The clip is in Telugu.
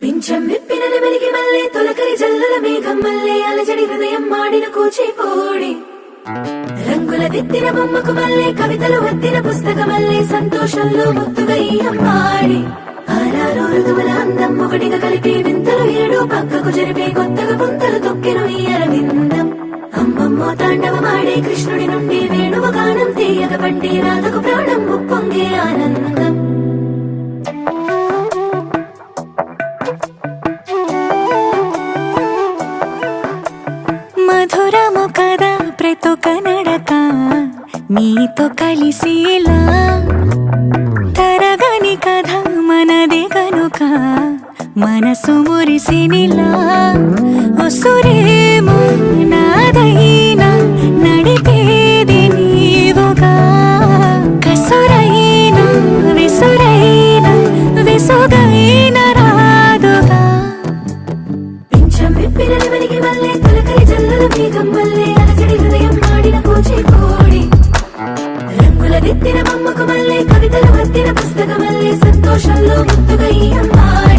పింఛం విప్పిన నెమలికి మల్లె తొలకరి జల్లుల మేఘం మల్లె అలజడి హృదయం మాడిన కూచిపూడి రంగుల దిద్దిన బొమ్మకు మల్లె కవితలు వద్దిన పుస్తక మల్లె సంతోషంలో ముద్దుగా ఈ అమ్మాడి ఆరారు ఋతువుల అందం ఒకటిగా కలిపి వింతలు ఏడు పక్కకు జరిపే కొత్తగా పుంతలు తొక్కెను ఈ అరవిందం అమ్మమ్మో తాండవమాడే కృష్ణుడి నుండి వేణువ గానం తీయగ పండి రాధకు ప్రాణం ఉప్పొంగే ఆనందం మధురము కదా ప్రతొక నడక నీతో కలిసేలా తరగని కథ మనదే కనుక మనసు మురిసినిలా ఉసురేమో నాదైనా నడిపేది నీవుగా కసురైనా విసురైనా విసుగైన రాదుగా పింఛం విప్పిన నెమలికి మల్లె తొలకరి జల్లుల మేఘం మల్లె అలజడి హృదయం మాడిన కూచిపూడి రంగుల దిద్దిన బొమ్మకు మల్లె కవితలు వద్దిన పుస్తక మల్లె సంతోషంలో ముద్దుగా ఈ అమ్మాయి